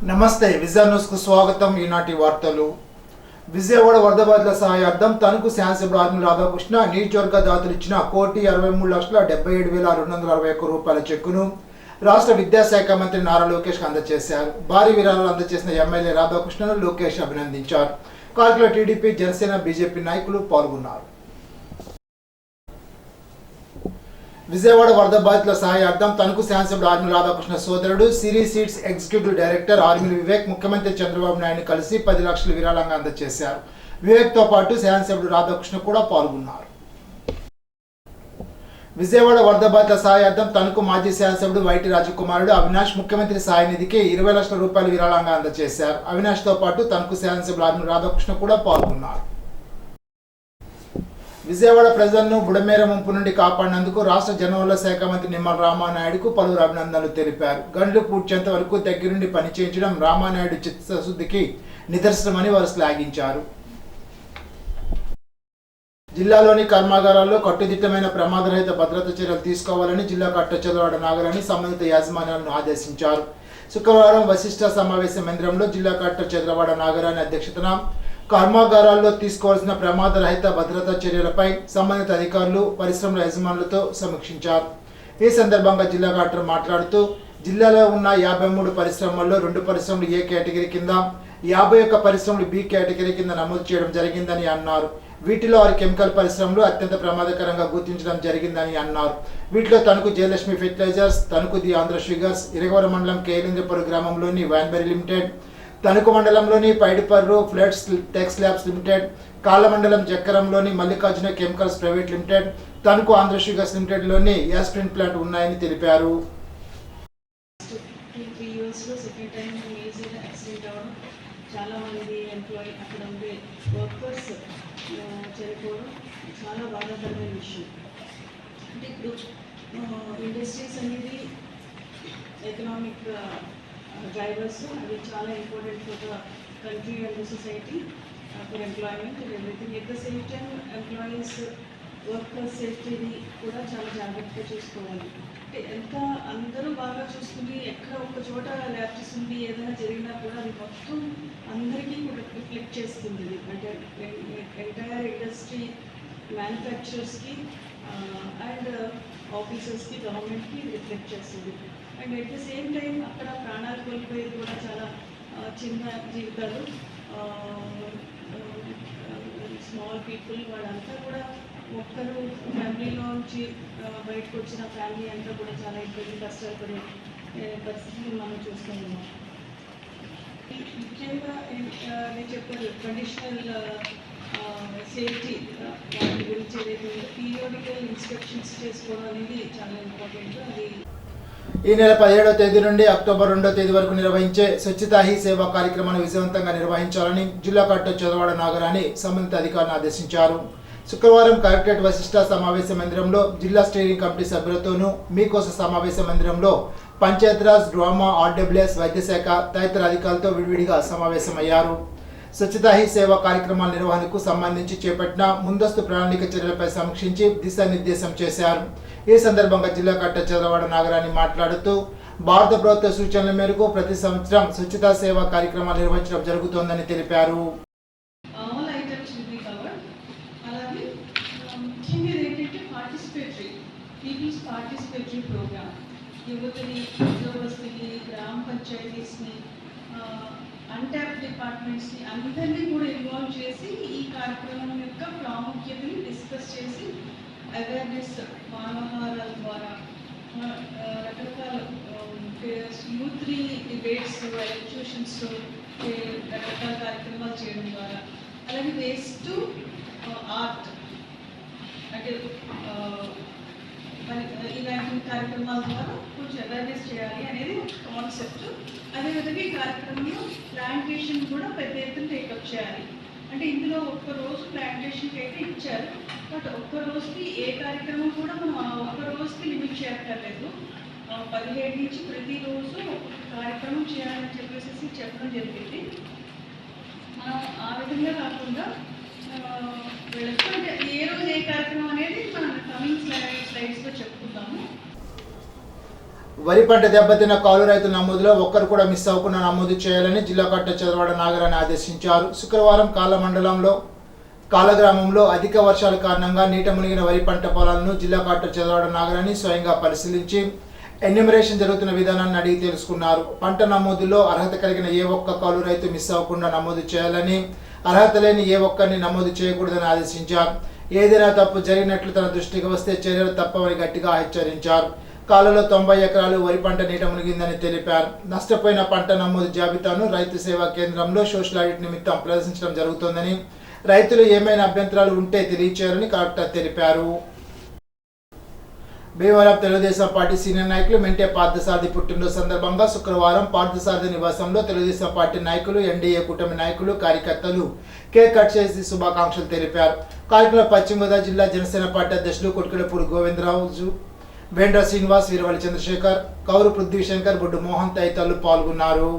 నమస్తే vision news కు స్వాగతం. ఈనాటి వార్తలు. విజయవాడ వరద బాధితుల సహాయార్థం తణుకు శాసనసభ్యుడు ఆర్మీ రాధాకృష్ణ నియోజకవర్గ దాతలు ఇచ్చిన 1,63,77,241 రూపాయల చెక్కును రాష్ట్ర విద్యాశాఖ మంత్రి నారా లోకేష్ అందజేశారు. భారీ విరాళాలు అందజేసిన ఎమ్మెల్యే రాధాకృష్ణను లోకేష్ అభినందించారు. కార్యక్రమంలో టీడీపీ, జనసేన, బీజేపీ నాయకులు పాల్గొన్నారు. విజయవాడ వరద బాధితుల సహాయార్థం తణుకు శాసనసభ్యుడు ఆర్మీ రాధాకృష్ణ సోదరుడు సిరి సీడ్స్ ఎగ్జిక్యూటివ్ డైరెక్టర్ ఆర్మీ వివేక్ ముఖ్యమంత్రి చంద్రబాబు నాయుడు కలిసి 10 లక్షల విరాళంగా అందజేశారు. వివేక్తో పాటు శాసనసభ్యుడు రాధాకృష్ణ కూడా పాల్గొన్నారు. విజయవాడ వరద బాధితుల సహాయార్థం తణుకు మాజీ శాసనసభ్యుడు వైటి రాజకుమారుడు అవినాష్ ముఖ్యమంత్రి సాయ నిధికి 20 లక్షల రూపాయల విరాళంగా అందజేశారు. అవినాష్తో పాటు తణుకు శాసనసభ్యుడు ఆర్మీ రాధాకృష్ణ కూడా పాల్గొన్నారు. విజయవాడ ప్రజలను బుడమేర ముంపు నుండి కాపాడినందుకు రాష్ట్ర జనవరుల శాఖ మంత్రి నిమ్మల రామానాయుడుకు పలువురు అభినందనలు తెలిపారు. గండ్లు పూడ్చేంత వరకు దగ్గరుండి పనిచేయించడం రామానాయుడు చిత్తశుద్ధికి నిదర్శనమని వారు శ్లాఘించారు. జిల్లాలోని కర్మాగారాల్లో కట్టుదిట్టమైన ప్రమాదరహిత భద్రతా చర్యలు తీసుకోవాలని జిల్లా కలెక్టర్ చంద్రవాడ నాగరాణి సంబంధిత యాజమాన్యాలను ఆదేశించారు. శుక్రవారం వశిష్ఠ సమావేశ మందిరంలో జిల్లా కలెక్టర్ చంద్రవాడ నాగరాణి అధ్యక్షతన కర్మాగారాల్లో తీసుకోవాల్సిన ప్రమాదరహిత భద్రతా చర్యలపై సంబంధిత అధికారులు, పరిశ్రమల యజమానులతో సమీక్షించారు. ఈ సందర్భంగా జిల్లా కలెక్టర్ మాట్లాడుతూ జిల్లాలో ఉన్న 53 పరిశ్రమల్లో 2 పరిశ్రమలు ఏ కేటగిరీ కింద, 51 పరిశ్రమలు బి కేటగిరీ కింద నమోదు చేయడం జరిగిందని అన్నారు. వీటిలో 6 కెమికల్ పరిశ్రమలు అత్యంత ప్రమాదకరంగా గుర్తించడం జరిగిందని అన్నారు. వీటిలో Tanuku Jayalakshmi fertilizers, Tanuku the Andhra sugars, Iragavaram మండలం కేలింద్రపురం గ్రామంలోని వ్యాన్బెరీ లిమిటెడ్, తణుకు మండలంలోని Paidiparru floods tex labs limited, Kalla మండలం జక్కరంలోని Mallikarjuna chemicals private limited, Tanuku Andhra sugars లిమిటెడ్లోని యాస్ప్రిన్ ప్లాంట్ ఉన్నాయని తెలిపారు. చాలా మంది ఎంప్లాయీ అక్కడ ఉండే వర్కర్స్ చనిపోవడం చాలా బాధాకరమైన విషయం. అంటే ఇప్పుడు ఇండస్ట్రీస్ అనేది ఎకనామిక్ డ్రైవర్స్, అవి చాలా important for the country and the society, for employment and everything. At the same time employees workers సేఫ్టీని కూడా చాలా జాగ్రత్తగా చూసుకోవాలి. అంటే ఎంత అందరూ బాగా చూసుకుని ఎక్కడ ఒక చోట ల్యాప్సెస్ ఉండి ఏదైనా జరిగినా కూడా అది మొత్తం అందరికీ కూడా రిఫ్లెక్ట్ చేస్తుంది. అంటే ఎంటైర్ ఇండస్ట్రీ, మ్యానుఫ్యాక్చరర్స్కి అండ్ ఆఫీసర్స్కి, గవర్నమెంట్కి రిఫ్లెక్ట్ చేస్తుంది. And at the same time అక్కడ ప్రాణాలు కోల్పోయేది కూడా చాలా చిన్న జీవితాలు, స్మాల్ పీపుల్. వాళ్ళంతా కూడా ఒక్కరు ఫ్యామిలీలోంచి బయటకు వచ్చిన ఫ్యామిలీ అంతా కూడా చాలా ఇబ్బంది కష్టాలు పడే పరిస్థితులు మనం చూస్తున్నాం. ముఖ్యంగా నేను చెప్పాను ట్రెడిషనల్ సేఫ్టీ వాటి గురించి ఏదైతే పీరియాడికల్ ఇన్స్పెక్షన్స్ చేసుకోవడం అనేది చాలా ఇంపార్టెంట్. అది ఈ నెల 17వ తేదీ నుండి అక్టోబర్ 2వ తేదీ వరకు నిర్వహించే స్వచ్ఛతా హీ సేవా కార్యక్రమాన్ని విజయవంతంగా నిర్వహించాలని జిల్లా కలెక్టర్ చంద్రవాడ నాగరాణి సంబంధిత అధికారులను ఆదేశించారు. శుక్రవారం కలెక్టరేట్ వశిష్ఠ సమావేశ మందిరంలో జిల్లా స్టీరింగ్ కమిటీ సభ్యులతోనూ, మీకోస సమావేశ మందిరంలో పంచాయతీరాజ్, డ్రామా, ఆర్డబ్ల్యూఎస్, వైద్యశాఖ తదితర అధికారులతో విడివిడిగా సమావేశమయ్యారు. స్వచ్ఛతా హీ సేవా కార్యక్రమాల నిర్వహణకు సంబంధించి చేపట్టిన ముందస్తు ప్రణాళిక చర్యలపై సమీక్షించి దిశానిర్దేశం చేశారు. ఈ సందర్భంగా జిల్లా కలెక్టర్ చంద్రవాడ నాగరాణి మాట్లాడుతూ భారత ప్రభుత్వ సూచనల మేరకు ప్రతి సంవత్సరం స్వచ్ఛతా సేవా కార్యక్రమాలు నిర్వహించడం జరుగుతోందని తెలిపారు. గ్రామ పంచాయతీస్ని, అన్ట్యాప్ డిపార్ట్మెంట్స్ని అందరినీ కూడా ఇన్వాల్వ్ చేసి ఈ కార్యక్రమం యొక్క ప్రాముఖ్యతని డిస్కస్ చేసి అవేర్నెస్ మానవహారాల ద్వారా రకరకాల యూత్లీ డిబేట్స్, ఎలక్యూషన్స్, రకరకాల కార్యక్రమాలు చేయడం ద్వారా, అలాగే వేస్ట్ టు ఆర్ట్ అంటే ఇలాంటి కార్యక్రమాల ద్వారా కొంచెం అవేర్నెస్ చేయాలి అనేది కాన్సెప్ట్. అదేవిధంగా ఈ కార్యక్రమంలో ప్లాంటేషన్ కూడా పెద్ద ఎత్తున టేకప్ చేయాలి. అంటే ఇందులో ఒక్క రోజు ప్లాంటేషన్కి అయితే ఇచ్చారు, బట్ ఒక్క రోజుకి ఏ కార్యక్రమం కూడా మనం ఒక్క రోజుకి లిమిట్ చేయక్కర్లేదు. 17 నుంచి ప్రతిరోజు ఒక్కొక్క కార్యక్రమం చేయాలని చెప్పడం జరిగింది. మనం ఆ విధంగా కాకుండా వెళ్ళచ్చు. అంటే ఏ రోజు ఏ కార్యక్రమం అనేది మనం కమింగ్ స్లైడ్స్లో చెప్పుకుందాము. వరి పంట దెబ్బతిన్న కౌలు రైతుల నమోదులో ఒక్కరు కూడా మిస్ అవ్వకుండా నమోదు చేయాలని జిల్లా కలెక్టర్ చదరవాడ నాగరాణి ఆదేశించారు. శుక్రవారం కాల గ్రామంలో అధిక వర్షాల కారణంగా నీట మునిగిన వరి పంట పొలాలను జిల్లా కలెక్టర్ చదరవాడ నాగరాణి స్వయంగా పరిశీలించి ఎన్యూమరేషన్ జరుగుతున్న విధానాన్ని అడిగి తెలుసుకున్నారు. పంట నమోదులో అర్హత కలిగిన ఏ ఒక్క కౌలు రైతు మిస్ అవ్వకుండా నమోదు చేయాలని, అర్హత లేని ఏ ఒక్కరిని నమోదు చేయకూడదని ఆదేశించారు. ఏదైనా తప్పు జరిగినట్లు తన దృష్టికి వస్తే చర్యలు తప్పవని గట్టిగా హెచ్చరించారు. కాలంలో 90 ఎకరాలు వరి పంట నీట మునిగిందని తెలిపారు. నష్టపోయిన పంట నమోదు జాబితాను రైతు సేవా కేంద్రంలో సోషల్ ఆడిట్ నిమిత్తం ప్రదర్శించడం జరుగుతోందని, రైతులు ఏమైనా అభ్యంతరాలు ఉంటే తెలియచేయాలని కలెక్టర్ తెలిపారు. భీమవరం తెలుగుదేశం పార్టీ సీనియర్ నాయకులు మెంటే పార్థసారథి పుట్టినరోజు సందర్భంగా శుక్రవారం పార్థసారథి నివాసంలో తెలుగుదేశం పార్టీ నాయకులు, ఎన్డీఏ కూటమి నాయకులు, కార్యకర్తలు కేక్ కట్ చేసి శుభాకాంక్షలు తెలిపారు. కార్యక్రమంలో పశ్చిమ గోదావరి జిల్లా జనసేన పార్టీ అధ్యక్షులు కొట్కడపూడి గోవిందరాజు, వేండ్ర శ్రీనివాస్, వీరవల్లి చంద్రశేఖర్, కౌరు పృథ్వీశంకర్, బొడ్డు మోహన్ తదితరులు పాల్గొన్నారు.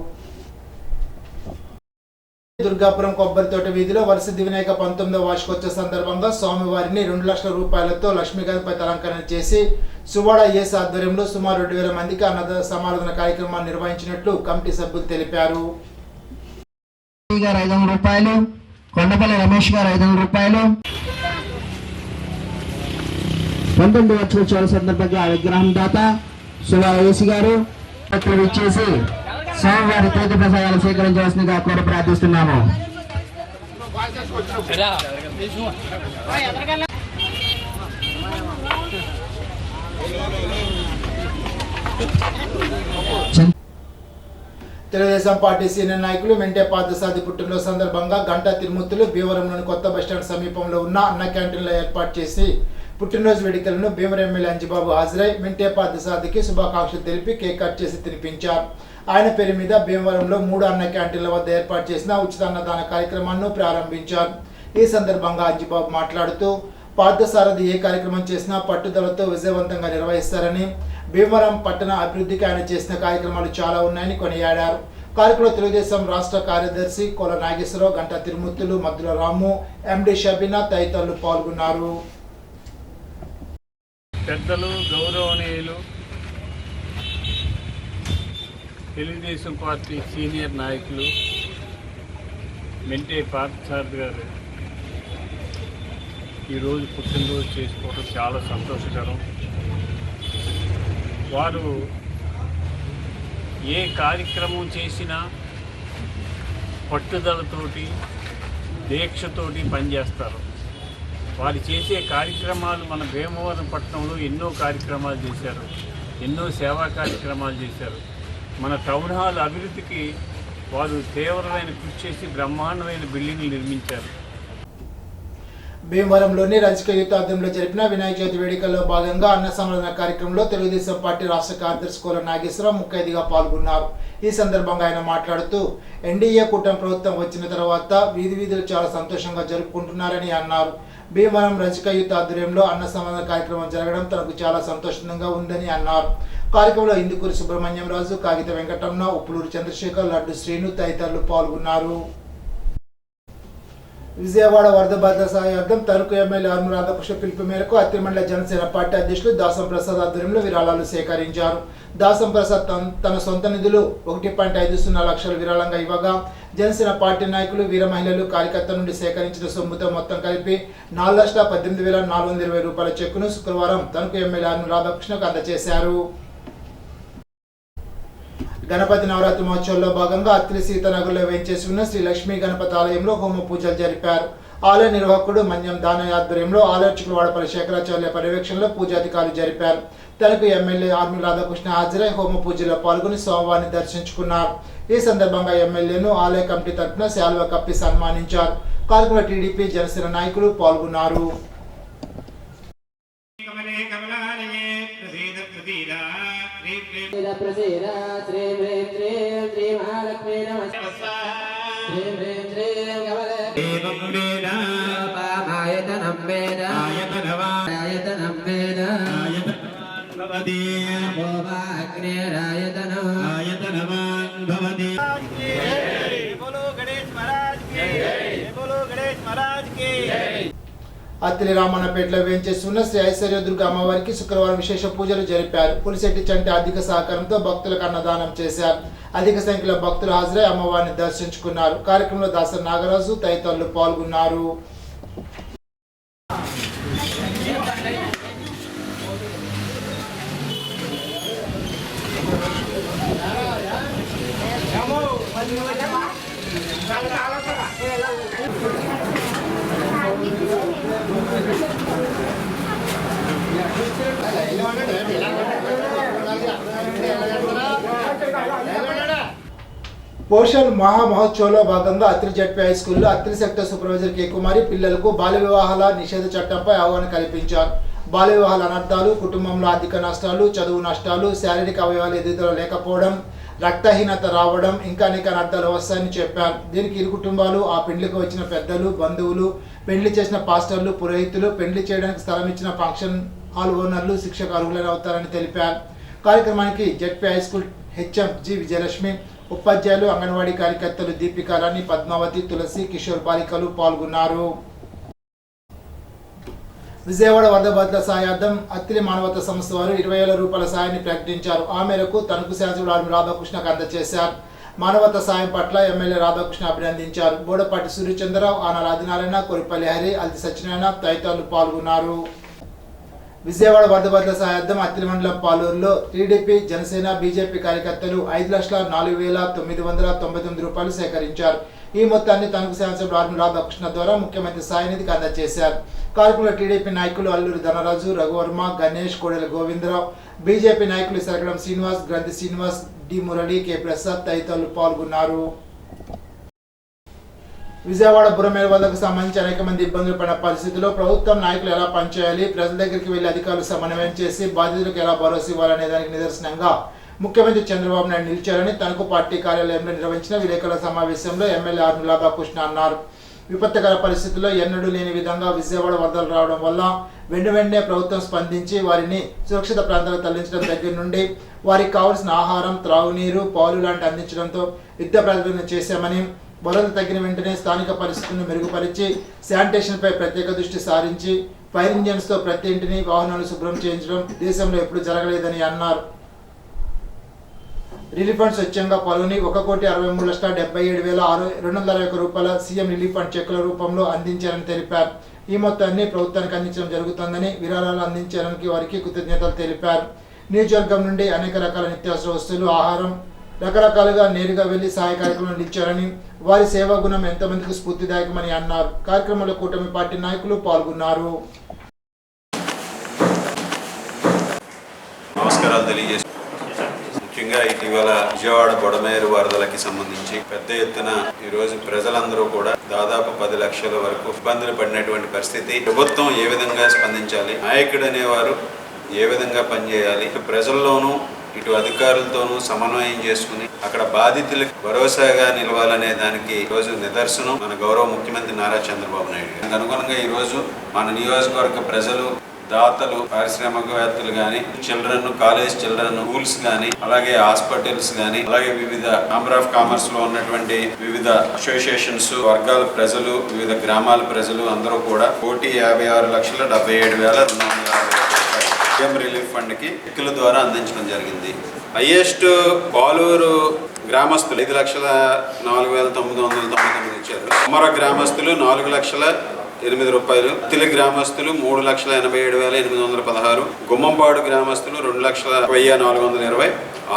దుర్గాపురం కొబ్బరితోట వీధిలో వరసిద్ధి వినాయక 19వ వార్షికోత్సవ సందర్భంగా స్వామివారిని 2 లక్షల రూపాయలతో లక్ష్మీ గణపతి అలంకరణ చేసి సువాడ ఏఎస్ ఆధ్వర్యంలో సుమారు 2000 మందికి అన్నద సమారాధన కార్యక్రమాన్ని నిర్వహించినట్లు కమిటీ సభ్యులు తెలిపారు. 500 రూపాయలు, కొండపల్లి రమేష్ గారు 500 రూపాయలు. 19 వార్షికోత్సవాల సందర్భంగా విగ్రహం దాత సువాడ ఏఎస్ గారు అక్కడ ఇచ్చేసి స్వామివారి తీర్థ ప్రసాదాలు స్వీకరించవలసిందిగా కోరి ప్రార్థిస్తున్నాము. తెలుగుదేశం పార్టీ సీనియర్ నాయకులు మెంటే పార్థసారథి పుట్టినరోజు సందర్భంగా గంటా తిరుమూర్తులు భీమవరంలోని కొత్త బస్టాండ్ సమీపంలో ఉన్న అన్న క్యాంటీన్లో ఏర్పాటు చేసి పుట్టినరోజు వేడుకలను భీమవరం ఎమ్మెల్యే అంజిబాబు హాజరై మెంటే పార్థసారథికి శుభాకాంక్షలు తెలిపి కేక్ కట్ చేసి తినిపించారు. ఆయన పేరు మీద భీమవరంలో 3 అన్న క్యాంటీన్ల వద్ద ఏర్పాటు చేసిన ఉచిత అన్నదాన కార్యక్రమాన్ని ప్రారంభించారు. ఈ సందర్భంగా అంజిబాబు మాట్లాడుతూ పార్థసారథి ఏ కార్యక్రమం చేసినా పట్టుదలతో విజయవంతంగా నిర్వహిస్తారని, భీమవరం పట్టణ అభివృద్ధికి ఆయన చేసిన కార్యక్రమాలు చాలా ఉన్నాయని కొనియాడారు. కార్యక్రమంలో తెలుగుదేశం రాష్ట్ర కార్యదర్శి కోల నాగేశ్వరరావు, గంటా తిరుమూర్తులు, మద్దుల రాము, ఎండి షబీనా తదితరులు పాల్గొన్నారు. పెద్దలు, గౌరవనీయులు, తెలుగుదేశం పార్టీ సీనియర్ నాయకులు మెంటే పార్థసారథి గారు ఈరోజు పుట్టినరోజు చేసుకోవడం చాలా సంతోషకరం. వారు ఏ కార్యక్రమం చేసినా పట్టుదలతోటి, దీక్షతోటి పనిచేస్తారు. వారు చేసే కార్యక్రమాలు మన భీమవరం పట్టణంలో ఎన్నో కార్యక్రమాలు చేశారు, ఎన్నో సేవా కార్యక్రమాలు చేశారు. మన టౌన్ హాల్ అభివృద్ధికి వారు తీవ్రమైన కృషి చేసి బ్రహ్మాండమైన బిల్డింగ్లు నిర్మించారు. భీమవరంలోని రాజకీయ యూత్ ఆధ్వర్యంలో జరిపిన వినాయక చవితి వేడుకల్లో భాగంగా అన్న సమారాధన కార్యక్రమంలో తెలుగుదేశం పార్టీ రాష్ట్ర కార్యదర్శి కోల నాగేశ్వరరావు ముఖ్య అతిథిగా పాల్గొన్నారు. ఈ సందర్భంగా ఆయన మాట్లాడుతూ ఎన్డీఏ కూటమి ప్రభుత్వం వచ్చిన తర్వాత వీధులు చాలా సంతోషంగా జరుపుకుంటున్నారని అన్నారు. భీమవరం రాజకీయ యూత్ ఆధ్వర్యంలో అన్న సమారాధన కార్యక్రమం జరగడం తనకు చాలా సంతోషంగా ఉందని అన్నారు. కార్యక్రమంలో ఇందుకూరి సుబ్రహ్మణ్యం రాజు, కాగిత వెంకటరమణ, ఉప్పులూరు చంద్రశేఖర్, లడ్డు శ్రీను తదితరులు పాల్గొన్నారు. విజయవాడ వరద బాధిత సహాయార్థం తణుకు ఎమ్మెల్యే ఆర్మూర్ రాధాకృష్ణ పిలుపు మేరకు అత్తిమండల జనసేన పార్టీ అధ్యక్షులు దాసం ప్రసాద్ ఆధ్వర్యంలో విరాళాలు సేకరించారు. దాసం ప్రసాద్ తన సొంత నిధులు 1.50 లక్షలు విరాళంగా ఇవ్వగా, జనసేన పార్టీ నాయకులు, వీర మహిళలు, కార్యకర్తల నుండి సేకరించిన సొమ్ముతో మొత్తం కలిపి 4,18,420 రూపాయల చెక్కును శుక్రవారం తణుకు ఎమ్మెల్యే ఆర్మూర్ రాధాకృష్ణకు అందజేశారు. గణపతి నవరాత్రి మహోత్సవంలో భాగంగా అత్తిలి సీతానగర్లో వేంచేసి ఉన్న శ్రీ లక్ష్మీ గణపతి ఆలయంలో హోమ పూజలు జరిపారు. ఆలయ నిర్వాహకుడు మన్యం దానయ్య ఆధ్వర్యంలో ఆలర్చకులు వాడపల్లి శేఖరాచార్య పర్యవేక్షణలో పూజాధికారులు జరిపారు. తనకు ఎమ్మెల్యే ఆర్మూర్ రాధాకృష్ణ హాజరై హోమ పూజలో పాల్గొని స్వామివారిని దర్శించుకున్నారు. ఈ సందర్భంగా ఎమ్మెల్యేను ఆలయ కమిటీ తరఫున శాలువా కప్పి సన్మానించారు. కార్యక్రమంలో టీడీపీ, జనసేన నాయకులు పాల్గొన్నారు. అత్తిలి రామన్నపేటలో వేంచేసి ఉన్న శ్రీ ఐశ్వర్యదుర్గ అమ్మవారికి శుక్రవారం విశేష పూజలు జరిపారు. పులిశెట్టి చంటి ఆర్థిక సహకారంతో భక్తులకు అన్నదానం చేశారు. అధిక సంఖ్యలో భక్తులు హాజరై అమ్మవారిని దర్శించుకున్నారు. కార్యక్రమంలో దాసరి నాగరాజు తదితరులు పాల్గొన్నారు. పోషణ్ మహా మహోత్సవంలో భాగంగా అత్తిలి జెడ్పీ హై స్కూల్లో అత్తిలి సెక్టర్ సూపర్వైజర్ కె కుమారి పిల్లలకు బాల్య వివాహాల నిషేధ చట్టంపై అవగాహన కల్పించారు. బాల్య వివాహాల అనర్థాలు, కుటుంబంలో ఆర్థిక నష్టాలు, చదువు నష్టాలు, శారీరక అవయవాల ఎదుగుదల లేకపోవడం, రక్తహీనత రావడం ఇంకా అనేక అనర్థాలు వస్తాయని చెప్పారు. దీనికి ఇరు కుటుంబాలు, ఆ పెళ్లికి వచ్చిన పెద్దలు, బంధువులు, పెళ్లి చేసిన పాస్టర్లు, పురోహితులు, పెళ్లి చేయడానికి స్థలం ఇచ్చిన ఫంక్షన్ హాల్ ఓనర్లు శిక్షకు అర్హులైన అవుతారని తెలిపారు. కార్యక్రమానికి ZP high school HM G Vijayalakshmi, ఉపాధ్యాయులు, అంగన్వాడీ కార్యకర్తలు దీపికారాణి, పద్మావతి, తులసి, కిషోర్ బాలికలు పాల్గొన్నారు. విజయవాడ వరద బాధితుల సహాయార్థం అత్తిలి మానవతా సంస్థ వారు 20,000 రూపాయల సాయాన్ని ప్రకటించారు. ఆ మేరకు తణుకు శాసకుడు ఆర్మీ రాధాకృష్ణకు అందజేశారు. మానవతా సాయం పట్ల ఎమ్మెల్యే రాధాకృష్ణ అభినందించారు. బోడపాటి సూర్యచంద్రరావు, ఆనాల ఆదినారాయణ, కొరిపల్లి హరి, అల్తి సత్యనారాయణ తదితరులు పాల్గొన్నారు. విజయవాడ వరద బాధితుల సహాయార్థం అత్తిలి మండలం పాలూరులో టీడీపీ, జనసేన, బీజేపీ కార్యకర్తలు 5,04,999 రూపాయలు సేకరించారు. ఈ మొత్తాన్ని తణుకు శాసకుడు ఆర్మీ రాధాకృష్ణ ద్వారా ముఖ్యమంత్రి సాయనిధికి అందజేశారు. కార్యక్రమంలో టీడీపీ నాయకులు అల్లూరి ధనరాజు, రఘువర్మ, గణేష్, కోడెల గోవిందరావు, బీజేపీ నాయకులు సరగడం శ్రీనివాస్, గ్రంథి శ్రీనివాస్, డి మురళి, కె ప్రసాద్ తదితరులు పాల్గొన్నారు. విజయవాడ బురమేరు వద్దకు సంబంధించి అనేక మంది ఇబ్బందులు పడిన పరిస్థితుల్లో ప్రభుత్వం నాయకులు ఎలా పనిచేయాలి, ప్రజల దగ్గరికి వెళ్లి అధికారులు సమన్వయం చేసి బాధితులకు ఎలా భరోసా ఇవ్వాలనే దానికి నిదర్శనంగా ముఖ్యమంత్రి చంద్రబాబు నాయుడు నిలిచారని తణుకు పార్టీ కార్యాలయంలో నిర్వహించిన విలేకరుల సమావేశంలో ఎమ్మెల్యే ఆర్మీ రాధాకృష్ణ అన్నారు. విపత్తుకర పరిస్థితుల్లో ఎన్నడూ లేని విధంగా విజయవాడ వరదలు రావడం వల్ల వెంటనే ప్రభుత్వం స్పందించి వారిని సురక్షిత ప్రాంతాలకు తరలించడం దగ్గర నుండి వారికి కావాల్సిన ఆహారం, త్రాగునీరు, పాలు లాంటి అందించడంతో యుద్ధ ప్రాతిపదికన చేశామని, వరదలు తగ్గిన వెంటనే స్థానిక పరిస్థితులను మెరుగుపరిచి శానిటేషన్పై ప్రత్యేక దృష్టి సారించి ఫైర్ ఇంజన్స్తో ప్రతి ఇంటిని, వాహనాలు శుభ్రం చేయించడం దేశంలో ఎప్పుడు జరగలేదని అన్నారు. రిలీఫ్ ఫండ్ స్వచ్ఛంగా పాల్గొని 1,63,77,261 రూపాయల సీఎం రిలీఫ్ ఫండ్ చెక్కుల రూపంలో అందించారని తెలిపారు. ఈ మొత్తాన్ని ప్రభుత్వానికి అందించడం జరుగుతుందని, విరాళాలు అందించడానికి వారికి కృతజ్ఞతలు తెలిపారు. నియోజకవర్గం నుండి అనేక రకాల నిత్యావసర వస్తువులు, ఆహారం రకరకాలుగా నేరుగా వెళ్లి సహాయ కార్యక్రమంలో నిలిచారని, వారి సేవా గుణం ఎంతమందికి స్ఫూర్తిదాయకమని అన్నారు. కార్యక్రమంలో కూటమి పార్టీ నాయకులు పాల్గొన్నారు. నమస్కారాలు తెలియజేసి ముఖ్యంగా ఇటీవల విజయవాడ బొడమేరు వరదలకి సంబంధించి పెద్ద ఎత్తున ఈరోజు ప్రజలందరూ కూడా దాదాపు 10 లక్షల వరకు ఇబ్బందులు పడినటువంటి పరిస్థితి. ప్రభుత్వం ఏ విధంగా స్పందించాలి, నాయకుడు అనేవారు ఏ విధంగా పనిచేయాలి, ప్రజల్లోనూ ఇటు అధికారులతోనూ సమన్వయం చేసుకుని అక్కడ బాధితులకు భరోసాగా నిలవాలనే దానికి ఈరోజు నిదర్శనం మన గౌరవ ముఖ్యమంత్రి నారా చంద్రబాబు నాయుడు గారు. అనుగుణంగా ఈరోజు మన నియోజకవర్గ ప్రజలు, దాతలు, పారిశ్రామికవేత్తలు కానీ, చిల్డ్రన్, కాలేజ్ చిల్డ్రన్, స్కూల్స్ కానీ, అలాగే హాస్పిటల్స్ కానీ, అలాగే వివిధ ఛాంబర్ ఆఫ్ కామర్స్ లో ఉన్నటువంటి వివిధ అసోసియేషన్స్, వర్గాల ప్రజలు, వివిధ గ్రామాల ప్రజలు అందరూ కూడా 1,56,77,250 సీఎం రిలీఫ్ ఫండ్ కి చెక్కుల ద్వారా అందించడం జరిగింది. హైయెస్ట్ పాలూరు గ్రామస్తులు 5,04,999 ఇచ్చారు. అమర గ్రామస్తులు 4,08,000 రూపాయలు, తిలి గ్రామస్తులు 3,87,816, గుమ్మంపాడు గ్రామస్తులు 2,10,420,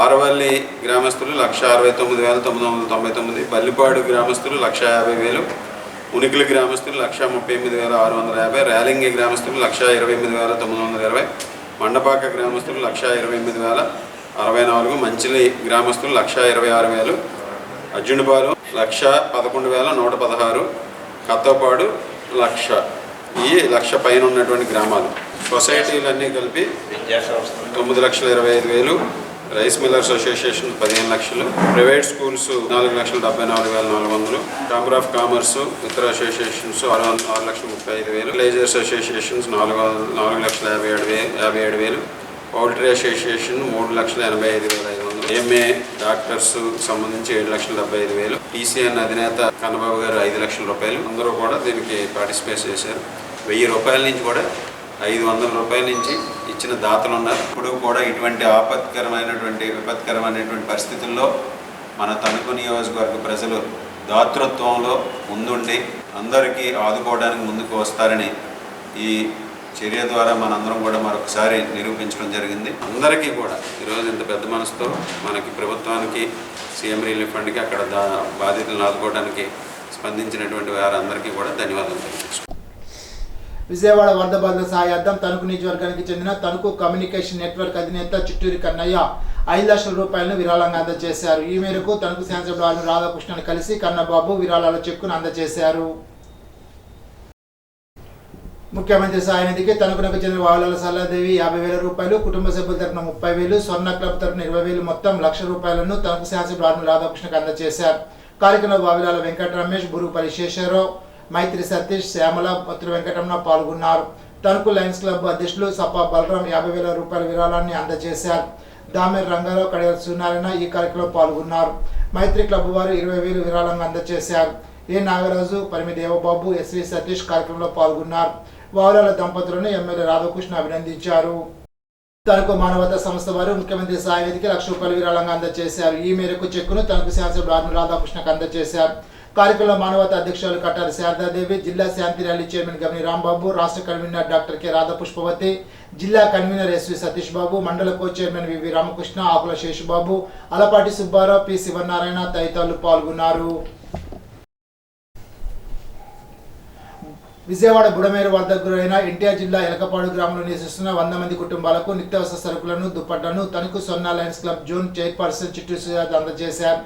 ఆరవల్లి గ్రామస్తులు 1,69,999, బల్లిపాడు గ్రామస్తులు 1,50,000, ఉనికిలి గ్రామస్తులు 1,38,650, రేలింగి గ్రామస్తులు 1,28,920, మండపాక గ్రామస్తులు 1,28,064, మంచిలి గ్రామస్తులు 1,26,000, అర్జునుపాలు 1,11,116, కత్తపాడు 1,00,000. ఈ 1,00,000 పైన ఉన్నటువంటి గ్రామాలు. సొసైటీలన్నీ కలిపి 9,25,000, రైస్ మిల్లర్స్ అసోసియేషన్ 15 లక్షలు, private schools 4,74,400, chamber of commerce, ఇతర associations 6,35,000, villagers associations 4,57,000, poultry association 3,85,500, MA doctors సంబంధించి 7,75,000, టీసీఎన్ అధినేత కన్నబాబు గారు 5 లక్షల రూపాయలు. అందరూ కూడా దీనికి పార్టిసిపేట్ చేశారు. 1000 రూపాయల నుంచి కూడా 500 రూపాయల నుంచి ఇచ్చిన దాతలు ఉన్నారు. ఇప్పుడు కూడా ఇటువంటి విపత్కరమైనటువంటి పరిస్థితుల్లో మన తణుకు నియోజకవర్గ ప్రజలు దాతృత్వంలో ముందుండి అందరికీ ఆదుకోవడానికి ముందుకు వస్తారని ఈ చర్య ద్వారా మనందరం కూడా మరొకసారి నిరూపించడం జరిగింది. అందరికీ కూడా ఈరోజు ఇంత పెద్ద మనసుతో మనకి ప్రభుత్వానికి సీఎం రిలీఫ్ ఫండ్కి అక్కడ బాధితులను ఆదుకోవడానికి స్పందించినటువంటి వారందరికీ కూడా ధన్యవాదాలు తెలియజేస్తున్నాను. విజయవాడ వరద బాధితుల సహాయార్థం తణుకు నియోజకవర్గానికి చెందిన తణుకు కమ్యూనికేషన్ నెట్వర్క్ అధినేత చిట్టూరి కన్నయ్య 5 లక్షల రూపాయలను విరాళంగా అందజేశారు. ఈ మేరకు తణుకు శాసనసభ్యులు రాధాకృష్ణను కలిసి కన్నబాబు విరాళాల చెక్కును అందజేశారు. ముఖ్యమంత్రి సహాయ నిధికి తణుకునకు చెందిన వావులాల సల్లాదేవి 50,000 రూపాయలు, కుటుంబ సభ్యుల తరఫున 30,000, స్వర్ణ క్లబ్ తరఫున 20,000 మొత్తం 1,00,000 రూపాయలను తణుకు శాసనసభ్యులు రాధాకృష్ణకు అందజేశారు. కార్యక్రమంలో వావిలాల వెంకట రమేష్, బురుగుపల్లి శేషారావు, మైత్రి సతీష్, శ్యామల, పత్రి వెంకటరమణ పాల్గొన్నారు. తణుకు లయన్స్ క్లబ్ అధ్యక్షులు సప్పా బలరాం 50,000 రూపాయల విరాళాన్ని అందజేశారు. దామెర్ రంగారావు, కడియాల సూర్యనారాయణ ఈ కార్యక్రమంలో పాల్గొన్నారు. మైత్రి క్లబ్ వారు 20,000 విరాళంగా అందజేశారు. ఏ నాగరాజు, పరిమి దేవబాబు, ఎస్వి సతీష్ కార్యక్రమంలో పాల్గొన్నారు. వావులాల దంపతులను ఎమ్మెల్యే రాధాకృష్ణ అభినందించారు. తణుకు మానవతా సంస్థ వారు ముఖ్యమంత్రి సహాయ నిధికి 1,00,000 రూపాయలు విరాళంగా అందజేశారు. ఈ మేరకు చెక్కును తణుకు శాసనసభ్యులు రాధాకృష్ణకు అందజేశారు. కార్యక్రమంలో మానవతా అధ్యక్షులు కట్టారి శారదాదేవి, జిల్లా శాంతి ర్యాలీ చైర్మన్ గమని రాంబాబు, రాష్ట్ర కన్వీనర్ డాక్టర్ కె రాధాపుష్పవతి, జిల్లా కన్వీనర్ ఎస్వి సతీష్ బాబు, మండల కో చైర్మన్ వివి రామకృష్ణ, ఆకుల శేషుబాబు, అలపాటి సుబ్బారావు, పి శివనారాయణ తదితరులు పాల్గొన్నారు. విజయవాడ బుడమేరు వరద గురైన ఎన్టీఆర్ జిల్లా ఎలకపాడు గ్రామంలో నివసిస్తున్న 100 మంది కుటుంబాలకు నిత్యావసర సరుకులను, దుప్పట్లను తణుకు స్వర్ణ Lions club zone chairperson Chitturi Sujatha అందజేశారు.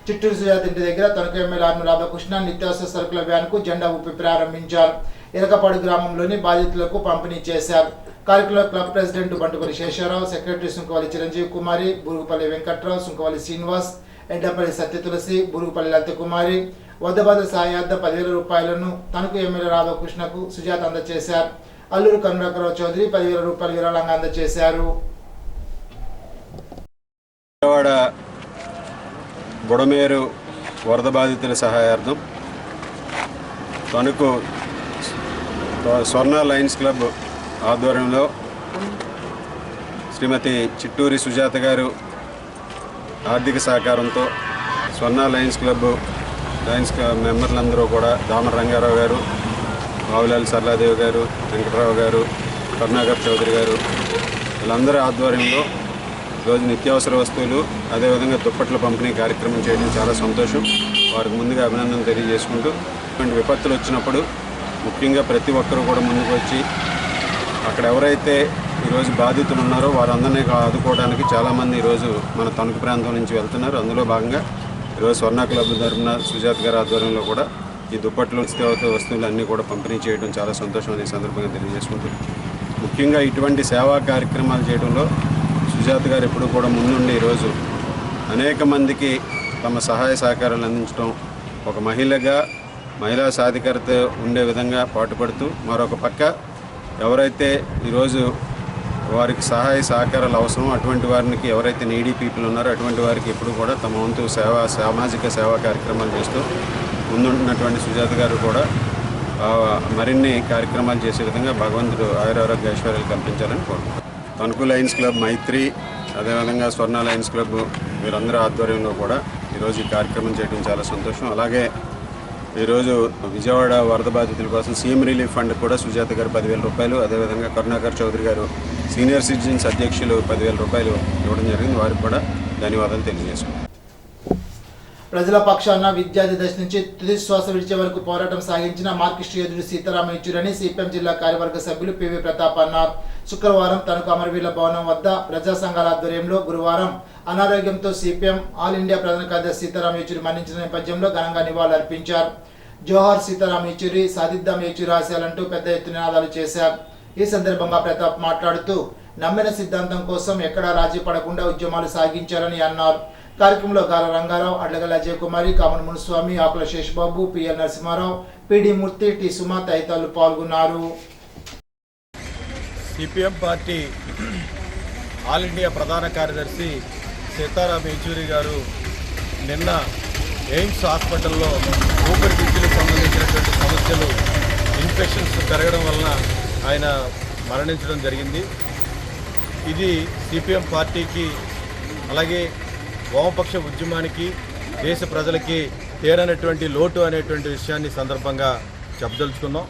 చిట్టూరి సుజాత ఇంటి దగ్గర తణుకు ఎమ్మెల్యే రాధాకృష్ణ నిత్యావసర సరుకుల వ్యాన్కు జెండా ఊపి ప్రారంభించారు. ఎలకపాడు గ్రామంలోని బాధితులకు పంపిణీ చేశారు. కార్యక్రమంలో club president Bantupalli Sesharao, secretary Sunkavalli Chiranjeevi Kumari, Burugupalli Venkatrao, Sunkavalli Srinivas, Endapalli Satyatulasi, Burugupalli Lalitha Kumari వరద బాధితుల సహాయార్థం 10,000 రూపాయలను తణుకు ఎమ్మెల్యే రాధాకృష్ణకు సుజాత అందజేశారు. అల్లూరు కరుణాకరరావు చౌదరి 10,000 రూపాయలు విరాళంగా అందజేశారు. విజయవాడ బుడమేరు వరద బాధితుల సహాయార్థం తణుకు స్వర్ణ లయన్స్ క్లబ్ ఆధ్వర్యంలో శ్రీమతి చిట్టూరి సుజాత గారు ఆర్థిక సహకారంతో స్వర్ణ లయన్స్ క్లబ్ మెంబర్లందరూ కూడా దామర రంగారావు గారు, వావులాల సర్లాదేవి గారు, వెంకటరావు గారు, కరుణాకర్ చౌదరి గారు వీళ్ళందరి ఆధ్వర్యంలో ఈరోజు నిత్యావసర వస్తువులు అదేవిధంగా దుప్పట్ల పంపిణీ కార్యక్రమం చేయడం చాలా సంతోషం. వారికి ముందుగా అభినందన తెలియజేసుకుంటూ ఇటువంటి విపత్తులు వచ్చినప్పుడు ముఖ్యంగా ప్రతి ఒక్కరూ కూడా ముందుకు వచ్చి అక్కడ ఎవరైతే ఈరోజు బాధితులు ఉన్నారో వారందరినీ ఆదుకోవడానికి చాలామంది ఈరోజు మన తణుకు ప్రాంతం నుంచి వెళ్తున్నారు. అందులో భాగంగా ఈరోజు స్వర్ణ క్లబ్ తరఫున సుజాత గారి ఆధ్వర్యంలో కూడా ఈ దుప్పట్లు, నిత్యావసర వస్తువులు అన్నీ కూడా పంపిణీ చేయడం చాలా సంతోషం అనే సందర్భంగా తెలియజేసుకుంటూ ముఖ్యంగా ఇటువంటి సేవా కార్యక్రమాలు చేయడంలో సుజాత గారు ఎప్పుడూ కూడా ముందుండి ఈరోజు అనేక మందికి తమ సహాయ సహకారాలు అందించడం, ఒక మహిళగా మహిళా సాధికారత ఉండే విధంగా పాటుపడుతూ మరొక పక్క ఎవరైతే ఈరోజు వారికి సహాయ సహకారాలు అవసరం అటువంటి వారికి ఎవరైతే నీడీ పీపుల్ ఉన్నారో అటువంటి వారికి ఎప్పుడు కూడా తమ వంతు సామాజిక సేవా కార్యక్రమాలు చేస్తూ ముందుంటున్నటువంటి సుజాత గారు కూడా మరిన్ని కార్యక్రమాలు చేసే విధంగా భగవంతుడు ఆయురారోగ్య ఐశ్వర్యాలు కల్పించాలని కోరుకుంటున్నాను. తణుకు లయన్స్ క్లబ్ మైత్రి అదేవిధంగా స్వర్ణ లయన్స్ క్లబ్ వీరందరూ ఆధ్వర్యంలో కూడా ఈరోజు ఈ కార్యక్రమం చేయడం చాలా సంతోషం. అలాగే ఈరోజు విజయవాడ వరద బాధితుల కోసం సీఎం రిలీఫ్ ఫండ్ కూడా సుజాత గారు 10,000 రూపాయలు, అదేవిధంగా కరుణాకర్ చౌదరి గారు సీనియర్ సిటిజన్స్ అధ్యక్షులు 10,000 రూపాయలు ఇవ్వడం జరిగింది. వారికి కూడా ధన్యవాదాలు తెలియజేసుకుంటాం. ప్రజల పక్షాన విద్యార్థి దశ నుంచి తుది శ్వాస విడిచే వరకు పోరాటం సాగించిన మార్కిస్టు యోధుడు సీతారామ యెచూరి సిపిఎం జిల్లా కార్యవర్గ సభ్యులు పివి ప్రతాప్ అన్నారు. శుక్రవారం తణుకు అమరవీరుల భవనం వద్ద ప్రజా సంఘాల ఆధ్వర్యంలో గురువారం అనారోగ్యంతో సిపిఎం ఆల్ ఇండియా ప్రధాన కార్యదర్శి సీతారామ యెచూరి మరణించిన నేపథ్యంలో ఘనంగా నివాళులర్పించారు. జోహార్ సీతారామ యెచూరి, సాధిద్దాం యెచూరి ఆశయాలంటూ పెద్ద ఎత్తున నినాదాలు చేశారు. ఈ సందర్భంగా ప్రతాప్ మాట్లాడుతూ నమ్మిన సిద్ధాంతం కోసం ఎక్కడా రాజీ పడకుండా ఉద్యమాలు సాగించారని అన్నారు. కార్యక్రమంలో గాల రంగారావు, అడ్లగల అజయ్ కుమారి, కామన్ మునుస్వామి, ఆకుల శేషబాబు, పిఎల్ నరసింహారావు, పిడి మూర్తి, టి సుమా తదితరులు పాల్గొన్నారు. సిపిఎం పార్టీ ఆల్ ఇండియా ప్రధాన కార్యదర్శి సీతారామ యెచూరి గారు నిన్న ఎయిమ్స్ హాస్పిటల్లో ఊపిరితిత్తులకు సంబంధించినటువంటి సమస్యలు ఇన్ఫెక్షన్స్ పెరగడం వలన ఆయన మరణించడం జరిగింది. ఇది సిపిఎం పార్టీకి అలాగే వామపక్ష ఉద్యమానికి దేశ ప్రజలకి తీరనటువంటి లోటు అనేటువంటి విషయాన్ని సందర్భంగా చెప్పదలుచుకున్నాం.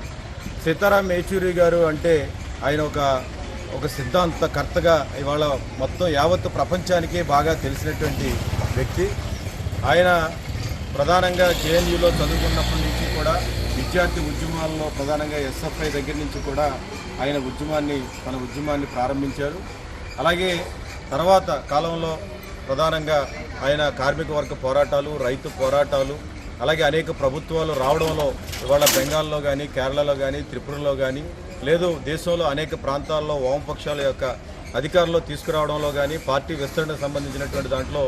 సీతారాం యేచూరి గారు అంటే ఆయన ఒక సిద్ధాంతకర్తగా ఇవాళ మొత్తం యావత్తు ప్రపంచానికి బాగా తెలిసినటువంటి వ్యక్తి. ఆయన ప్రధానంగా జేఎన్యూలో చదువుకున్నప్పటి నుంచి కూడా విద్యార్థి ఉద్యమాల్లో ప్రధానంగా ఎస్ఎఫ్ఐ దగ్గర నుంచి కూడా ఆయన తన ఉద్యమాన్ని ప్రారంభించారు. అలాగే తర్వాత కాలంలో ప్రధానంగా ఆయన కార్మిక వర్గ పోరాటాలు, రైతు పోరాటాలు, అలాగే అనేక ప్రభుత్వాలు రావడంలో ఇవాళ బెంగాల్లో కానీ, కేరళలో కానీ, త్రిపురలో కానీ, లేదు దేశంలో అనేక ప్రాంతాల్లో వామపక్షాల యొక్క అధికారంలో తీసుకురావడంలో కానీ, పార్టీ విస్తరణకు సంబంధించినటువంటి దాంట్లో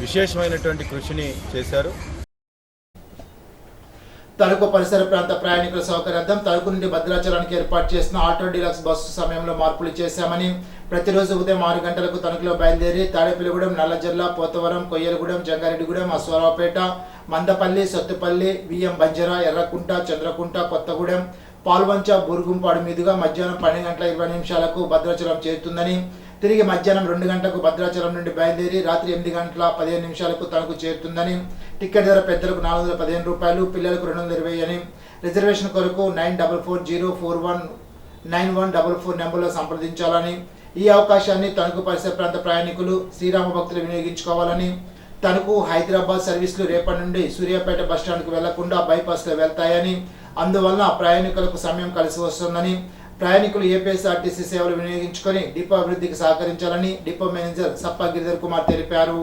విశేషమైనటువంటి కృషిని చేశారు. తణుకు పరిసర ప్రాంత ప్రయాణికుల సౌకర్యార్థం తణుకు నుండి భద్రాచలానికి ఏర్పాటు చేసిన ఆల్టో డీలక్స్ బస్సు సమయంలో మార్పులు చేశామని, ప్రతిరోజు ఉదయం 6 గంటలకు తణుకులో బయలుదేరి తాడేపల్లిగూడెం, నల్లజర్ల, పోతవరం, కొయ్యలగూడెం, జంగారెడ్డిగూడెం, అశ్వారావుపేట, మందపల్లి, సత్తుపల్లి, విఎం బంజరా, ఎర్రకుంట, చంద్రకుంట, కొత్తగూడెం, పాల్వంచ, బూరుగుంపాడు మీదుగా మధ్యాహ్నం 12:20 భద్రాచలం చేరుతుందని, తిరిగి మధ్యాహ్నం 2 గంటలకు భద్రాచలం నుండి బయలుదేరి రాత్రి 8:15 తణుకు చేరుతుందని, టికెట్ ధర పెద్దలకు 415 రూపాయలు, పిల్లలకు 220 అని, రిజర్వేషన్ కొరకు 9440419144 నెంబర్లో సంప్రదించాలని, ఈ అవకాశాన్ని తణుకు పరిసర ప్రాంత ప్రయాణికులు, శ్రీరామ భక్తులు వినియోగించుకోవాలని, తణుకు హైదరాబాద్ సర్వీసులు రేపటి నుండి సూర్యాపేట బస్టాండ్కు వెళ్లకుండా బైపాస్లో వెళ్తాయని, అందువలన ప్రయాణికులకు సమయం కలిసి వస్తుందని, ప్రయాణికులు ఏపీఎస్ఆర్టీసీ సేవలు వినియోగించుకొని డిపో అభివృద్ధికి సహకరించాలని డిపో మేనేజర్ సప్పా గిరిధర్ కుమార్ తెలిపారు.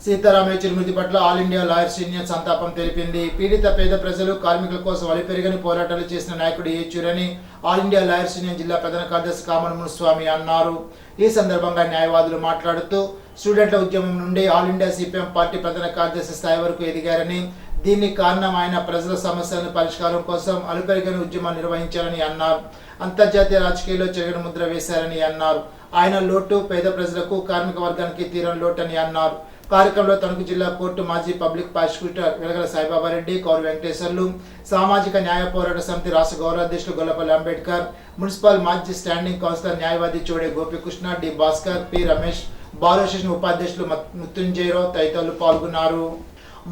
సీతారాం యేచూరి మృతి పట్ల ఆల్ ఇండియా లాయర్స్ యూనియన్ సంతాపం తెలిపింది. పీడిత పేద ప్రజలు, కార్మికుల కోసం అలిపెరగని పోరాటాలు చేసిన నాయకుడు యేచూరి అని ఆల్ ఇండియా లాయర్స్ యూనియన్ జిల్లా ప్రధాన కార్యదర్శి కామన మునుస్వామి అన్నారు. ఈ సందర్భంగా న్యాయవాదులు మాట్లాడుతూ స్టూడెంట్ల ఉద్యమం నుండి ఆల్ ఇండియా సిపిఎం పార్టీ ప్రధాన కార్యదర్శి స్థాయి వరకు ఎదిగారని, దీనికి కారణం ఆయన ప్రజల సమస్యల పరిష్కారం కోసం అలుపెరగని ఉద్యమాన్ని నిర్వహించారని అన్నారు. అంతర్జాతీయ రాజకీయాల్లో చెరగని ముద్ర వేశారని అన్నారు. ఆయన లోటు పేద ప్రజలకు, కార్మిక వర్గానికి తీరని లోటు అని అన్నారు. కార్యక్రమంలో తణుకు జిల్లా కోర్టు మాజీ పబ్లిక్ ప్రాసిక్యూటర్ వెలగల సాయిబాబారెడ్డి, కౌరు వెంకటేశ్వర్లు, సామాజిక న్యాయ పోరాట సమితి రాష్ట్ర గౌరవాధ్యక్షులు గొల్లపల్లి అంబేద్కర్, మున్సిపల్ మాజీ స్టాండింగ్ కౌన్సిలర్ న్యాయవాది Chode Gopikrishna, D Bhaskar, P Ramesh, bar association ఉపాధ్యక్షులు మృత్యుంజయరావు తదితరులు పాల్గొన్నారు.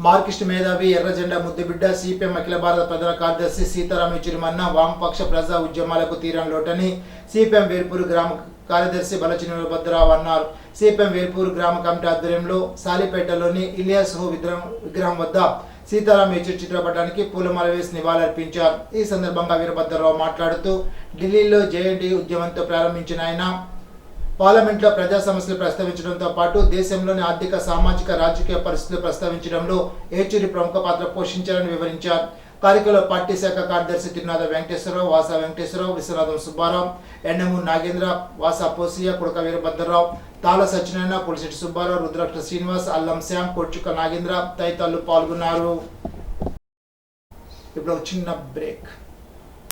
మార్కిస్ట్ మేధావి, ఎర్ర జెండా ముద్దుబిడ్డ, సిపిఎం అఖిల భారత ప్రధాన కార్యదర్శి సీతారాం యేచూరి మన్న వామపక్ష ప్రజా ఉద్యమాలకు తీరని లోటని సిపిఎం వేల్పూరు గ్రామ కార్యదర్శి బలచిన వీరభద్రరావు అన్నారు. సిపిఎం వేల్పూరు గ్రామ కమిటీ ఆధ్వర్యంలో సాలిపేటలోని ఇలియాస్ హో విగ్రహం వద్ద సీతారాం యేచూరి చిత్రపటానికి పూలమాల వేసి నివాళులర్పించారు. ఈ సందర్భంగా వీరభద్రరావు మాట్లాడుతూ ఢిల్లీలో జేఎన్టీ ఉద్యమంతో ప్రారంభించిన ఆయన పార్లమెంట్లో ప్రజా సమస్యలు ప్రస్తావించడంతో పాటు దేశంలోని ఆర్థిక, సామాజిక, రాజకీయ పరిస్థితులు ప్రస్తావించడంలో యేచూరి ప్రముఖ పాత్ర పోషించారని వివరించారు. కార్యక్రమంలో పార్టీ శాఖ కార్యదర్శి తిరునాథ వెంకటేశ్వరరావు, వాసా వెంకటేశ్వరరావు, విశ్వనాథం సుబ్బారావు, ఎండమూరు నాగేంద్ర, వాసా పోసియా, కుడక వీరభద్రరావు, తాళ సత్యనారాయణ, పులిశెట్టి సుబ్బారావు, రుద్రాక్ష శ్రీనివాస్, అల్లం శ్యామ్, కొడ్చుక నాగేంద్ర తదితరులు పాల్గొన్నారు. ఇప్పుడు చిన్న బ్రేక్.